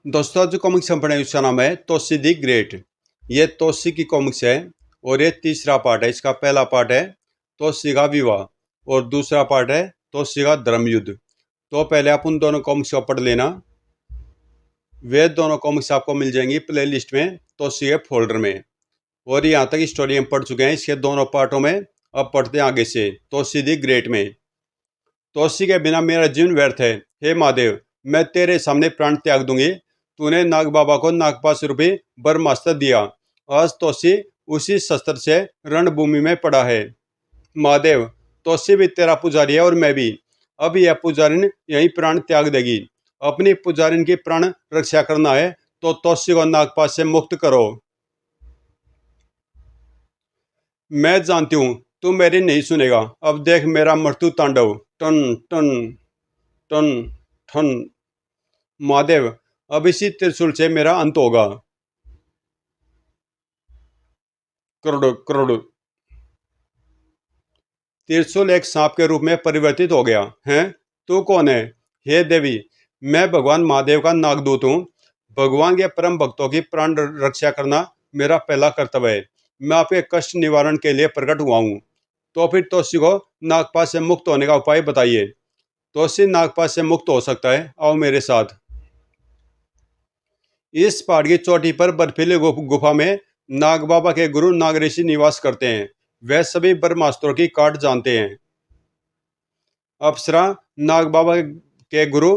दोस्तों आज जो कॉमिक्स हम पढ़ेंगे उसका नाम है तोसी दी ग्रेट। ये तोसी की कॉमिक्स है और ये तीसरा पार्ट है। इसका पहला पार्ट है तोसी का विवाह और दूसरा पार्ट है तोसी का धर्मयुद्ध। तो पहले आप उन दोनों कॉमिक्स को पढ़ लेना। वे दोनों कॉमिक्स आपको मिल जाएंगी प्ले लिस्ट में तोसी के फोल्डर में। और यहाँ तक स्टोरी हम पढ़ चुके हैं इसके दोनों पार्टों में। अब पढ़ते हैं आगे से तोसी दी ग्रेट में। तोसी के बिना मेरा जीवन व्यर्थ है। हे महादेव, मैं तेरे सामने प्राण त्याग दूंगी। तूने नाग बाबा को नागपाश रूपी ब्रह्मास्त्र दिया। आज तोसी उसी शस्त्र से रणभूमि में पड़ा है। महादेव, तोसी भी तेरा पुजारी है और मैं भी। अब यह पुजारिन यही प्राण त्याग देगी। अपनी पुजारिन की प्राण रक्षा करना है तो तोसी को नागपाश से मुक्त करो। मैं जानती हूँ तू मेरी नहीं सुनेगा। अब देख मेरा मृत्यु तांडव। टन टन टन ठन। महादेव, अब इसी त्रिशूल से मेरा अंत होगा। करोड़ करोड़। त्रिशूल एक सांप के रूप में परिवर्तित हो गया है। तू कौन है? हे देवी, मैं भगवान महादेव का नागदूत हूँ। भगवान के परम भक्तों की प्राण रक्षा करना मेरा पहला कर्तव्य है। मैं आपके कष्ट निवारण के लिए प्रकट हुआ हूँ। तो फिर तोसी को नागपाश से मुक्त होने का उपाय बताइए। तोसी नागपाश से मुक्त हो सकता है। आओ मेरे साथ। इस पहाड़ की चोटी पर बर्फीली गुफा में नाग बाबा के गुरु नाग ऋषि निवास करते हैं। वह सभी ब्रह्मास्त्रों की काट जानते हैं। अप्सरा नाग बाबा के गुरु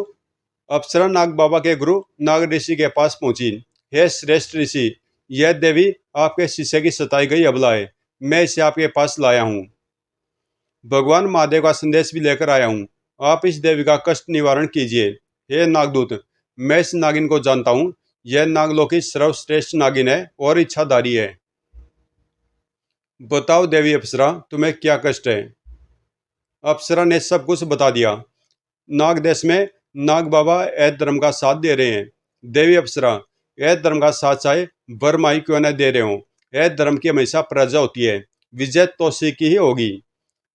अप्सरा नाग बाबा के गुरु नाग ऋषि के पास पहुंची। हे श्रेष्ठ ऋषि, यह देवी आपके शिष्य की सताई गई अबला है। मैं इसे आपके पास लाया हूँ। भगवान महादेव का संदेश भी लेकर आया हूँ। आप इस देवी का कष्ट निवारण कीजिए। हे नागदूत, मैं इस नागिन को जानता हूँ। यह नागलोक की सर्वश्रेष्ठ नागिन है और इच्छाधारी है। बताओ देवी अप्सरा, तुम्हें क्या कष्ट है? अप्सरा ने सब कुछ बता दिया। नाग देश में नाग बाबा ऐद धर्म का साथ दे रहे हैं। देवी अप्सरा, ऐद धर्म का साथ चाहे बरमाई क्यों न दे रहे हो, ऐद धर्म की हमेशा प्रजा होती है। विजय तोसी की ही होगी।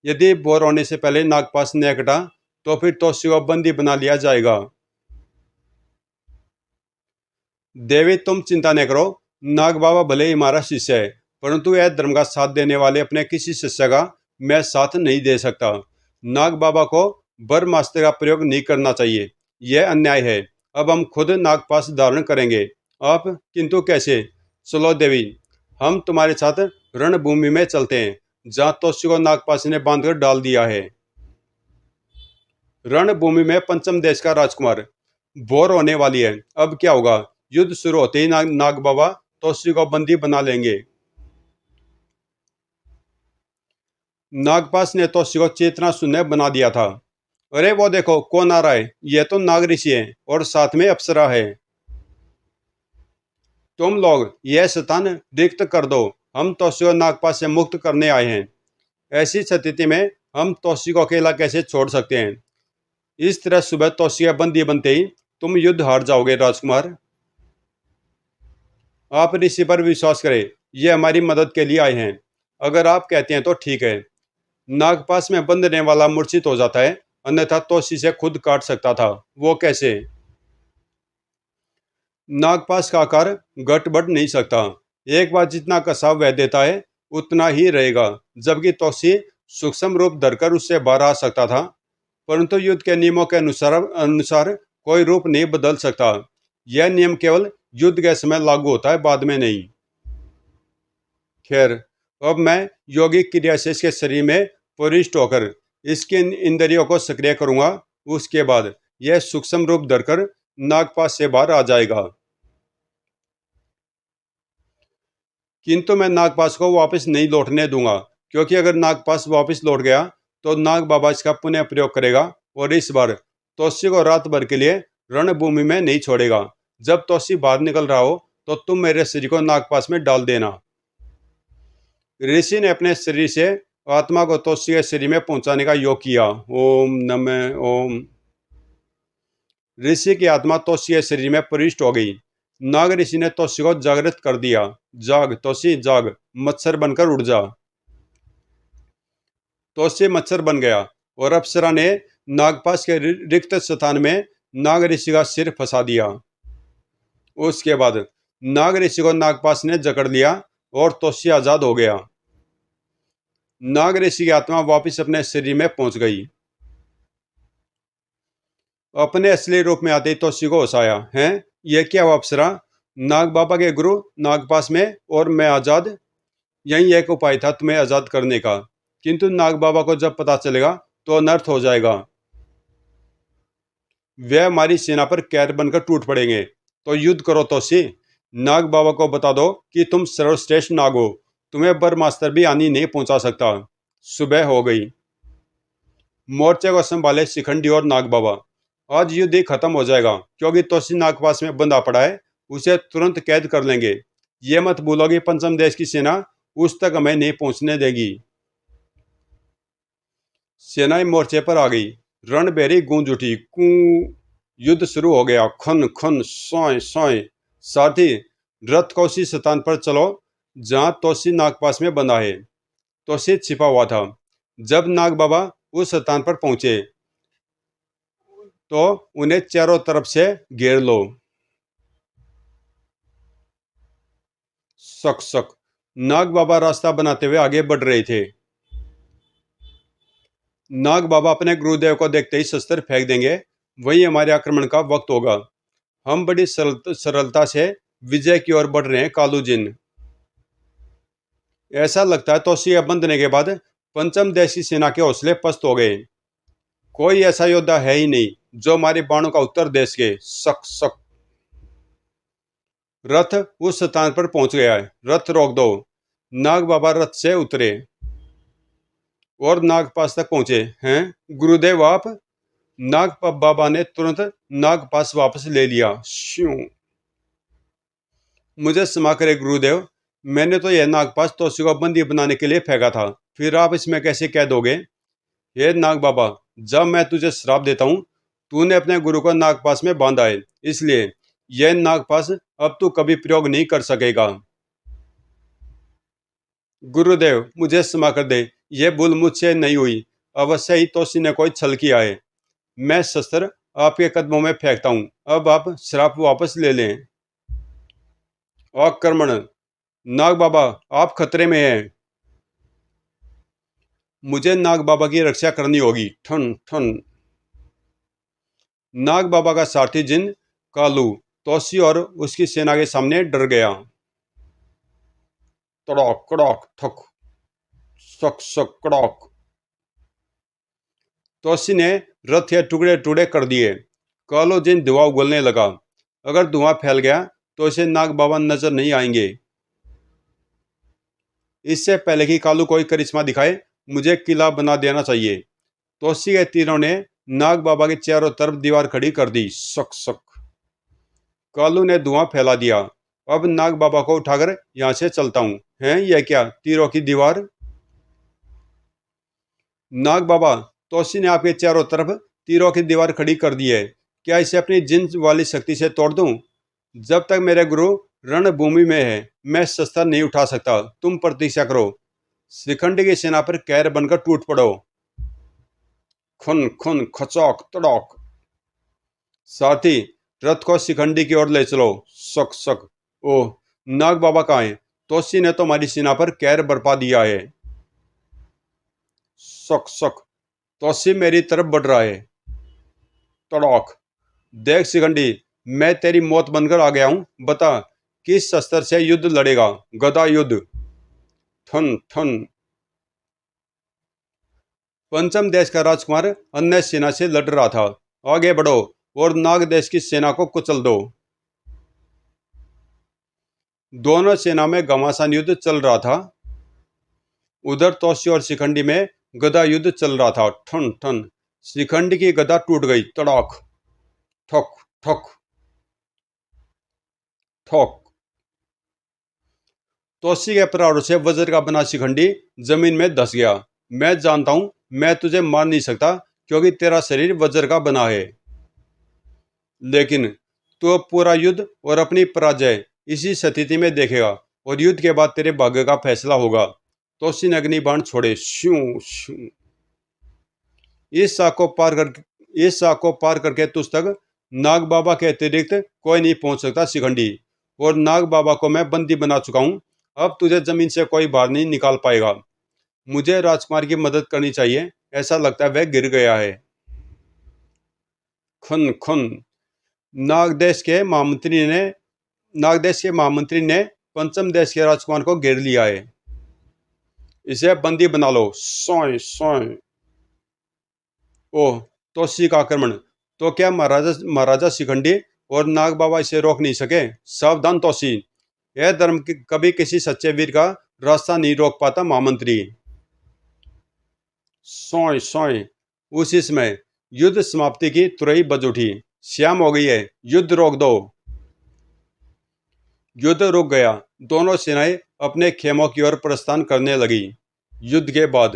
यदि बोर होने से पहले नागपाश न कटा तो फिर तोसी को बंदी बना लिया जाएगा। देवी, तुम चिंता न करो। नाग बाबा भले ही हमारा शिष्य है, परंतु यह धर्म का साथ देने वाले अपने किसी शिष्य का मैं साथ नहीं दे सकता। नाग बाबा को ब्रह्मास्त्र का प्रयोग नहीं करना चाहिए। यह अन्याय है। अब हम खुद नागपाश धारण करेंगे। आप? किंतु कैसे? चलो देवी, हम तुम्हारे साथ रणभूमि में चलते हैं जहाँ तोसी को नागपाश ने बांधकर डाल दिया है। रणभूमि में पंचम देश का राजकुमार। बोर होने वाली है। अब क्या होगा? युद्ध शुरू होते ही नाग बाबा तोसी को बंदी बना लेंगे। नागपाश ने तोसी को चेतना शून्य बना दिया था। अरे वो देखो कौन आ रहा है। यह तो नाग ऋषि है और साथ में अप्सरा है। तुम लोग यह स्थान रिक्त कर दो। हम तोसी को नागपाश से मुक्त करने आए हैं। ऐसी स्थिति में हम तोसी को अकेला कैसे छोड़ सकते हैं? इस तरह सुबह तोसी का बंदी बनते ही तुम युद्ध हार जाओगे राजकुमार। आप ऋषि पर विश्वास करें। ये हमारी मदद के लिए आए हैं। अगर आप कहते हैं तो ठीक है। नागपाश में बंधने वाला मूर्छित हो जाता है, अन्यथा तोसी से खुद काट सकता था। वो कैसे? नागपाश का आकार घट बढ़ नहीं सकता। एक बार जितना कसाव वह देता है उतना ही रहेगा। जबकि तोसी सूक्ष्म रूप धरकर उससे बाहर आ सकता था, परंतु युद्ध के नियमों के अनुसार कोई रूप नहीं बदल सकता। यह नियम केवल युद्ध के समय लागू होता है, बाद में नहीं। खैर, अब मैं यौगिक क्रिया से इसके शरीर में प्रविष्ट होकर इसके इंद्रियों को सक्रिय करूंगा। उसके बाद यह सूक्ष्म रूप धरकर नागपाश से बाहर आ जाएगा। किंतु मैं नागपाश को वापस नहीं लौटने दूंगा, क्योंकि अगर नागपाश वापस लौट गया तो नाग बाबा इसका पुनः प्रयोग करेगा और इस बार तोसी को रात भर के लिए रणभूमि में नहीं छोड़ेगा। जब तोसी बाहर निकल रहा हो तो तुम मेरे शरीर को नागपाश में डाल देना। ऋषि ने अपने शरीर से आत्मा को तोसी के शरीर में पहुंचाने का योग किया। ओम नमः ओम। ऋषि की आत्मा तोसी के शरीर में प्रविष्ट हो गई। नाग ऋषि ने तोसी को जागृत कर दिया। जाग तोसी जाग, मच्छर बनकर उड़ जा। तोसी मच्छर बन गया और अप्सरा ने नागपाश के रिक्त स्थान में नाग ऋषि का सिर फंसा दिया। उसके बाद नाग ऋषि को नागपाश ने जकड़ लिया और तोसी आजाद हो गया। नाग ऋषि की आत्मा वापिस अपने शरीर में पहुंच गई। अपने असली रूप में आते ही तोसी को होश आया, है ये क्या हुआ अप्सरा? नाग बाबा के गुरु नागपाश में और मैं आजाद। यही एक उपाय था तुम्हें आजाद करने का, किंतु नाग बाबा को जब पता चलेगा तो अनर्थ हो जाएगा। वे हमारी सेना पर कैर बनकर टूट पड़ेंगे। तो युद्ध करो तोसी। नाग बाबा को बता दो कि तुम सर्वश्रेष्ठ नाग हो, तुम्हें बरमास्तर भी हानि नहीं पहुंचा सकता। सुबह हो गई। मोर्चे को संभाले शिखंडी और नाग बाबा। आज युद्ध ही खत्म हो जाएगा, क्योंकि तोसी नागपास में बंधा पड़ा है, उसे तुरंत कैद कर लेंगे। ये मत भूलो कि पंचम देश की सेना उस तक हमें नहीं पहुंचने देगी। सेनाएं मोर्चे पर आ गई। रणभेरी गूंज उठी, कू। युद्ध शुरू हो गया। खन खन सोय सोय। सारथी, रथ को उसी स्थान पर चलो जहां तोसी नागपास में बंधा है। तोसी छिपा हुआ था। जब नाग बाबा उस स्थान पर पहुंचे तो उन्हें चारों तरफ से घेर लो। सक सक। नाग बाबा रास्ता बनाते हुए आगे बढ़ रहे थे। नाग बाबा अपने गुरुदेव को देखते ही शस्त्र फेंक देंगे, वही हमारे आक्रमण का वक्त होगा। हम बड़ी सरलता से विजय की ओर बढ़ रहे हैं कालू जिन। ऐसा लगता है तोसी बंधने के बाद पंचम देश की सेना के हौसले पस्त हो गए। कोई ऐसा योद्धा है ही नहीं जो हमारे बाणों का उत्तर दे सके। सक सक। रथ उस स्थान पर पहुंच गया है, रथ रोक दो। नाग बाबा रथ से उतरे और नागपास तक पहुंचे। हैं गुरुदेव आप? नाग बाबा ने तुरंत नागपास वापस ले लिया। श्यों। मुझे क्षमा करे गुरुदेव, मैंने तो यह नागपास तोसी को बंदी बनाने के लिए फेंका था, फिर आप इसमें कैसे कैद हो गए? हे नाग बाबा, जब मैं तुझे श्राप देता हूँ, तूने अपने गुरु को नागपास में बांधा है, इसलिए यह नागपास अब तू कभी प्रयोग नहीं कर सकेगा। गुरुदेव मुझे क्षमा कर दे, यह भूल मुझसे नहीं हुई। अवश्य ही तोसी ने कोई छल किया है। मैं शस्त्र आपके कदमों में फेंकता हूँ, अब आप श्राप वापस ले लें। आक्रमण। नाग बाबा आप खतरे में हैं। मुझे नाग बाबा की रक्षा करनी होगी। ठन ठन। नाग बाबा का सारथी जिन कालू तोसी और उसकी सेना के सामने डर गया। तड़ाक कड़ाक ठक। सक सक कड़ाक। तोसी ने रथ के टुकड़े टुकड़े कर दिए। कालो जिन धुआं उगलने लगा। अगर धुआं फैल गया तो इसे नाग बाबा नजर नहीं आएंगे। इससे पहले कि कालू कोई करिश्मा दिखाए, मुझे किला बना देना चाहिए। तोसी के तीरों ने नाग बाबा के चारों तरफ दीवार खड़ी कर दी। सक सक। कालू ने धुआं फैला दिया। अब नाग बाबा को उठाकर यहां से चलता हूं। हैं यह क्या, तीरों की दीवार? नाग बाबा, तोसी ने आपके चारों तरफ तीरों की दीवार खड़ी कर दी है, क्या इसे अपनी जिन वाली शक्ति से तोड़ दूं? जब तक मेरे गुरु रणभूमि में है, मैं शस्त्र नहीं उठा सकता। तुम प्रतीक्षा करो। शिखंडी की सेना पर कैर बनकर टूट पड़ो। खुन खुन खचौक तड़ौक। साथी, रथ को शिखंडी की ओर ले चलो। सक सक। ओह, नाग बाबा कहाँ हैं? तोसी ने तो हमारी सेना पर कैर बरपा दिया है। सक सक। तोसी मेरी तरफ बढ़ रहा है। तड़ौक। देख शिखंडी, मैं तेरी मौत बनकर आ गया हूं, बता किस शस्त्र से युद्ध लड़ेगा? गदा युद्ध। ठन ठन। पंचम देश का राजकुमार अन्य सेना से लड़ रहा था। आगे बढ़ो और नाग देश की सेना को कुचल दो। दोनों सेना में घमासान युद्ध चल रहा था। उधर तोसी और शिखंडी में गदा युद्ध चल रहा था। ठन ठन। शिखंडी की गदा टूट गई। तड़ाक। ठक ठक ठोक। तोसी के प्रहारों से वज्र का बना शिखंडी जमीन में धस गया। मैं जानता हूं मैं तुझे मार नहीं सकता, क्योंकि तेरा शरीर वज्र का बना है। लेकिन तू अब पूरा युद्ध और अपनी पराजय इसी स्थिति में देखेगा, और युद्ध के बाद तेरे भाग्य का फैसला होगा। तोसी ने अग्नि बाण छोड़े। श्यूं श्यूं। इस साख को पार करके तुझ तक नाग बाबा के अतिरिक्त कोई नहीं पहुंच सकता शिखंडी, और नाग बाबा को मैं बंदी बना चुका हूं। अब तुझे जमीन से कोई बाहर नहीं निकाल पाएगा। मुझे राजकुमार की मदद करनी चाहिए, ऐसा लगता है वह गिर गया है। खुन खुन। नागदेश के महामंत्री ने नागदेश के महामंत्री ने पंचम देश के राजकुमार को घेर लिया है। इसे बंदी बना लो। सोय सोय। ओह, तोसी का आक्रमण। तो क्या महाराजा महाराजा शिखंडी और नाग बाबा इसे रोक नहीं सके? सावधान तोसी, यह धर्म कभी किसी सच्चे वीर का रास्ता नहीं रोक पाता महामंत्री। सोय सोय। उसी समय युद्ध समाप्ति की तुरही बज उठी। शाम हो गई है, युद्ध रोक दो। युद्ध रुक गया। दोनों सेनाएं अपने खेमों की ओर प्रस्थान करने लगी। युद्ध के बाद,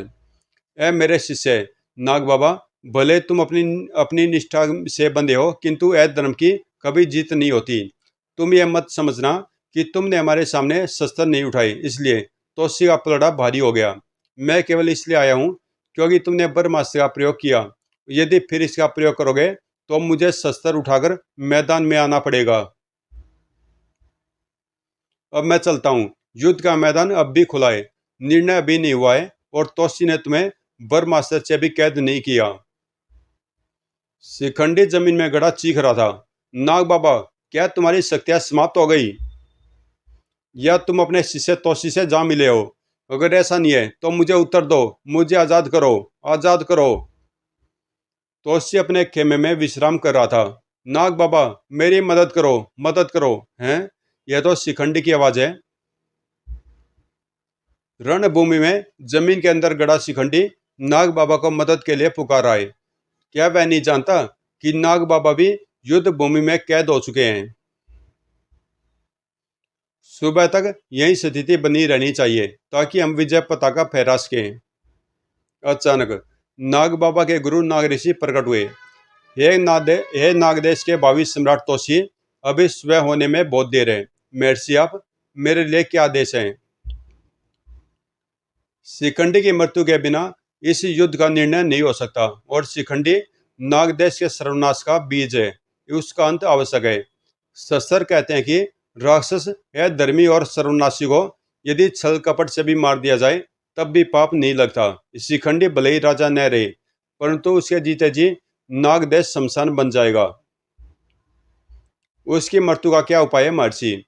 ए मेरे शिष्य नाग बाबा, भले तुम अपनी अपनी निष्ठा से बंधे हो, किंतु ए धर्म की कभी जीत नहीं होती। तुम ये मत समझना कि तुमने हमारे सामने शस्त्र नहीं उठाए, इसलिए तोसी का पलड़ा भारी हो गया। मैं केवल इसलिए आया हूँ क्योंकि तुमने ब्रह्मास्त्र का प्रयोग किया। यदि फिर इसका प्रयोग करोगे तो मुझे शस्त्र उठाकर मैदान में आना पड़ेगा। अब मैं चलता हूँ। युद्ध का मैदान अब भी खुला है, निर्णय अभी नहीं हुआ है, और तोसी ने तुम्हें ब्रह्मास्त्र से भी कैद नहीं किया। शिखंडी जमीन में गड़ा चीख रहा था। नाग बाबा, क्या तुम्हारी शक्तियां समाप्त हो गई, या तुम अपने शिष्य तोसी से जा मिले हो? अगर ऐसा नहीं है तो मुझे उत्तर दो, मुझे आजाद करो, आजाद करो। तोसी अपने खेमे में विश्राम कर रहा था। नाग बाबा, मेरी मदद करो, मदद करो। हैं? यह तो शिखंडी की आवाज है। रणभूमि में जमीन के अंदर गड़ा शिखंडी नाग बाबा को मदद के लिए पुकार रहा है। क्या वह नहीं जानता कि नाग बाबा भी युद्ध भूमि में कैद हो चुके हैं? सुबह तक यही स्थिति बनी रहनी चाहिए ताकि हम विजय पताका फहरा सकें। अचानक नाग बाबा के गुरु नाग ऋषि प्रकट हुए। हे नागदेश के भावी सम्राट तोसी, अभी सुबह होने में बहुत देर है। महर्षि आप, मेरे लिए क्या आदेश है? शिखंडी की मृत्यु के बिना इस युद्ध का निर्णय नहीं हो सकता, और शिखंडी नागदेश के सर्वनाश का बीज है। उसका अंत आवश्यक है। शस्त्र कहते हैं कि राक्षस या धर्मी और सर्वनाशी को यदि छल कपट से भी मार दिया जाए तब भी पाप नहीं लगता। शिखंडी भले ही राजा न रहे, परंतु उसके जीते जी नागदेश शमशान बन जाएगा। उसकी मृत्यु का क्या उपाय है महर्षि?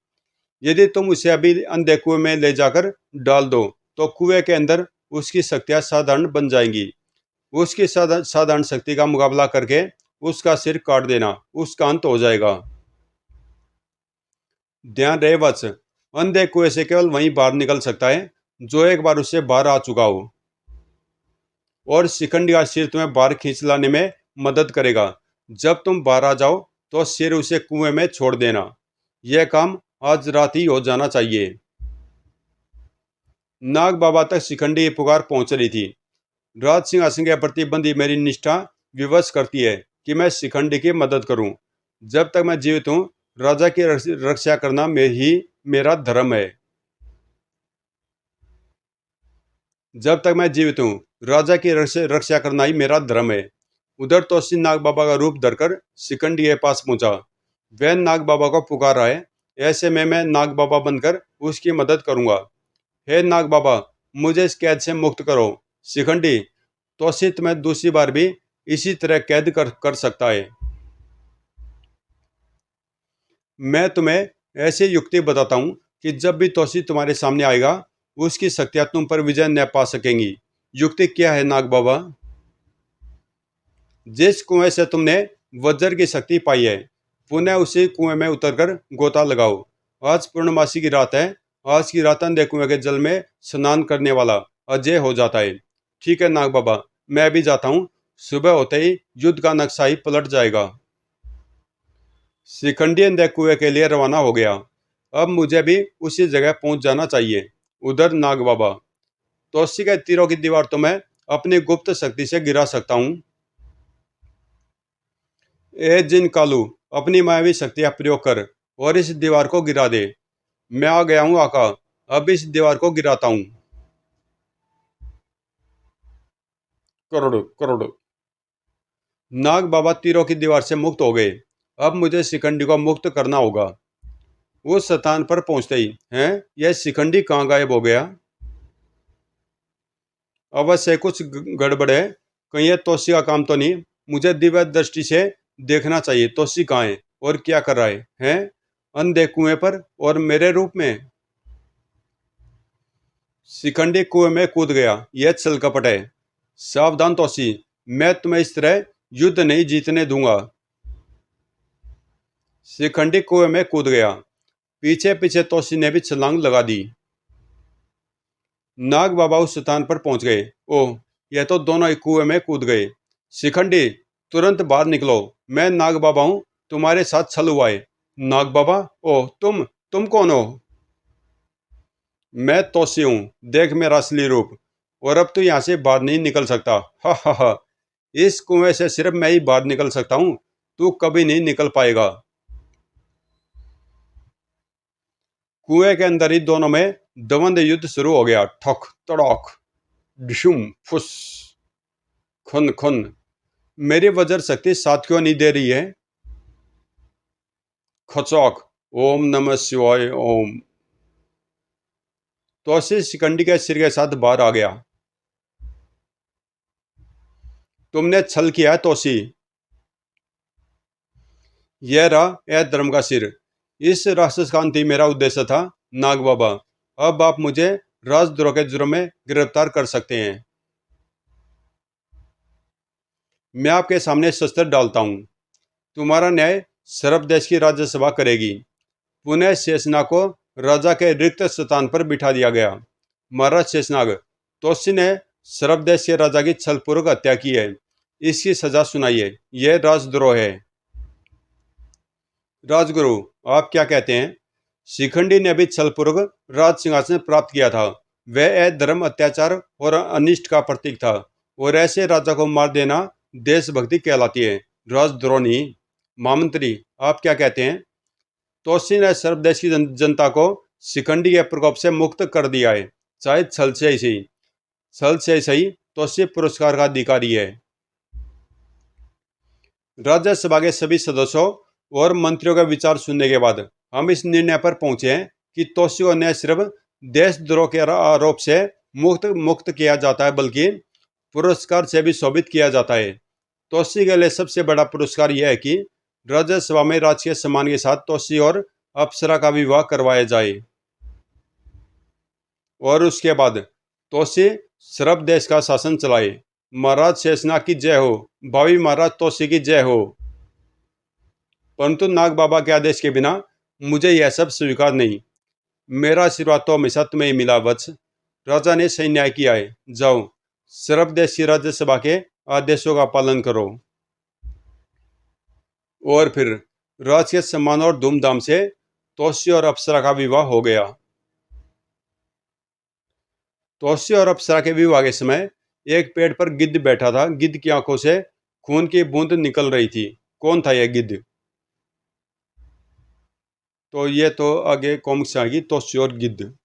यदि तुम उसे अभी अंधे कुएं में ले जाकर डाल दो तो कुएं के अंदर उसकी शक्तियां साधारण बन जाएंगी। उसकी साधारण शक्ति का मुकाबला करके उसका सिर काट देना, उसका अंत हो जाएगा। ध्यान रहे वत्स, अंधे कुएं से केवल वही बाहर निकल सकता है जो एक बार उससे बाहर आ चुका हो, और शिखंडी का सिर तुम्हें बाहर खींच लाने में मदद करेगा। जब तुम बाहर आ जाओ तो सिर उसे कुएं में छोड़ देना। यह काम आज रात ही हो जाना चाहिए। नाग बाबा तक शिखंडी की पुकार पहुंच रही थी। राज सिंहासन के प्रति बंधी मेरी निष्ठा विवश करती है कि मैं शिखंडी की मदद करूं। जब तक मैं जीवित हूं, राजा की रक्षा करना मेरा धर्म है। जब तक मैं जीवित हूँ, राजा की रक्षा करना ही मेरा धर्म है। उधर तोसी नाग बाबा का रूप धरकर शिखंडी के पास पहुंचा। वह नाग बाबा को पुकार रहा है। ऐसे में मैं नाग बाबा बनकर उसकी मदद करूंगा। हे नाग बाबा, मुझे इस कैद से मुक्त करो। शिखंडी, तोसी तुम्हें दूसरी बार भी इसी तरह कैद कर सकता है। मैं तुम्हें ऐसी युक्ति बताता हूँ कि जब भी तोसी तुम्हारे सामने आएगा, उसकी शक्तियां तुम पर विजय न पा सकेंगी। युक्ति क्या है नाग बाबा? जिस कुएं से तुमने वज्र की शक्ति पाई है, पुनः उसी कुएं में उतरकर गोता लगाओ। आज पूर्णमासी की रात है। आज की रात अंधे कुएं के जल में स्नान करने वाला अजय हो जाता है। ठीक है नाग बाबा, मैं अभी जाता हूँ। सुबह होते ही युद्ध का नक्शा ही पलट जाएगा। शिखंडी अंधे कुएं के लिए रवाना हो गया। अब मुझे भी उसी जगह पहुंच जाना चाहिए। उधर नाग बाबा, तोसी के तीरों की दीवार तो मैं अपनी गुप्त शक्ति से गिरा सकता हूँ। ए जिन कालू, अपनी मायावी शक्तियां प्रयोग कर और इस दीवार को गिरा दे। मैं आ गया हूँ आका, अब इस दीवार को गिराता हूँ। करोड़ करोड़। नाग बाबा तीरों की दीवार से मुक्त हो गए। अब मुझे शिखंडी को मुक्त करना होगा। उस स्थान पर पहुंचते ही हैं यह शिखंडी कहाँ गायब हो गया? अवश्य कुछ गड़बड़ है। कहीं यह तोशी का काम तो नहीं? मुझे दिव्य दृष्टि से देखना चाहिए तोशी कहाँ है और क्या कर रहा है? हैं अंधे कुएं पर और मेरे रूप में? शिखंडी कुएं में कूद गया। यह छल कपट है। सावधान तोशी, मैं तुम्हें इस तरह युद्ध नहीं जीतने दूंगा। शिखंडी कुएं में कूद गया। पीछे पीछे तोशी ने भी छलांग लगा दी। नाग बाबा उस स्थान पर पहुंच गए। ओह, यह तो दोनों ही कुएं में कूद गए। शिखंडी, तुरंत बाहर निकलो। मैं नाग बाबा हूं, तुम्हारे साथ छल हुआ है। नाग बाबा? ओह, तुम कौन हो? मैं तोशी हूं, देख मेरा असली रूप। और अब तू यहां से बाहर नहीं निकल सकता। हा हा हा। इस कुएं से सिर्फ मैं ही बाहर निकल सकता हूं, तू कभी नहीं निकल पाएगा। कुएं के अंदर ही दोनों में द्वंद्व युद्ध शुरू हो गया। ठक तड़ाक, डिशुम फुस, खुन खुन। मेरी वज्र शक्ति साथ क्यों नहीं दे रही है? खचौक, ओम नमः शिवाय ओम। तोशी शिखंडी के सिर के साथ बाहर आ गया। तुमने छल किया है तोशी। यह रहा यह धर्म का सिर। इस राक्षस का अंत ही मेरा उद्देश्य था। नाग बाबा, अब आप मुझे राजद्रोह के जुर्म में गिरफ्तार कर सकते हैं। मैं आपके सामने शस्त्र डालता हूं। तुम्हारा न्याय सर्प देश की राज्यसभा करेगी। पुनः शेषनाग को राजा के रिक्त स्थान पर बिठा दिया गया। महाराज शेषनाग, तोशी ने सर्प देश के राजा की छलपूर्वक हत्या की है। इसकी सजा सुनाइए। यह राजद्रोह है। राजगुरु, आप क्या कहते हैं? शिखंडी ने भी छलपूर्वक राज सिंहासन प्राप्त किया था। वह अधर्म, अत्याचार और अनिष्ट का प्रतीक था, और ऐसे राजा को मार देना देशभक्ति कहलाती है, राजद्रोह नहीं। महामंत्री, आप क्या कहते हैं? तोशी ने सर्प देश की जनता को शिखंडी के प्रकोप से मुक्त कर दिया है, चाहे छल से ही सही। छल से सही, तोशी पुरस्कार का अधिकारी है। राज्यसभा के सभी सदस्यों और मंत्रियों का विचार सुनने के बाद हम इस निर्णय पर पहुंचे हैं कि तोशी को न सिर्फ देशद्रोह के आरोप से मुक्त किया जाता है, बल्कि पुरस्कार से भी शोभित किया जाता है। तोशी के लिए सबसे बड़ा पुरस्कार यह है कि राज्यसभा में राजकीय सम्मान के साथ तोशी और अप्सरा का विवाह करवाया जाए। और उसके बाद तोशी सर्प देश का शासन चलाए। महाराज शेषनाग की जय हो। भावी महाराज तोशी की जय हो। परंतु नाग बाबा के आदेश के बिना मुझे यह सब स्वीकार नहीं। मेरा आशीर्वाद तो हमेशा तुम्हें ही मिला वत्स। राजा ने सही न्याय किया है। जाओ, सर्प देश की राज्यसभा के आदेशों का पालन करो। और फिर राजकीय सम्मान और धूमधाम से तोशी और अप्सरा का विवाह हो गया। तोशी और अप्सरा के विवाह के समय एक पेड़ पर गिद्ध बैठा था। गिद्ध की आंखों से खून की बूंद निकल रही थी। कौन था यह गिद्ध? तो ये तो आगे कॉमिक्स आएगी, तोशी और गिद्ध।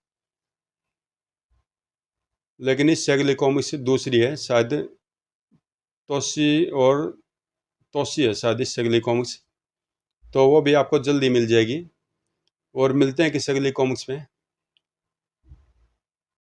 लेकिन इस अगली कॉमिक्स दूसरी है शायद, तोशी और तोशी है शायद इस अगली कॉमिक्स। तो वो भी आपको जल्दी मिल जाएगी। और मिलते हैं किस अगली कॉमिक्स में।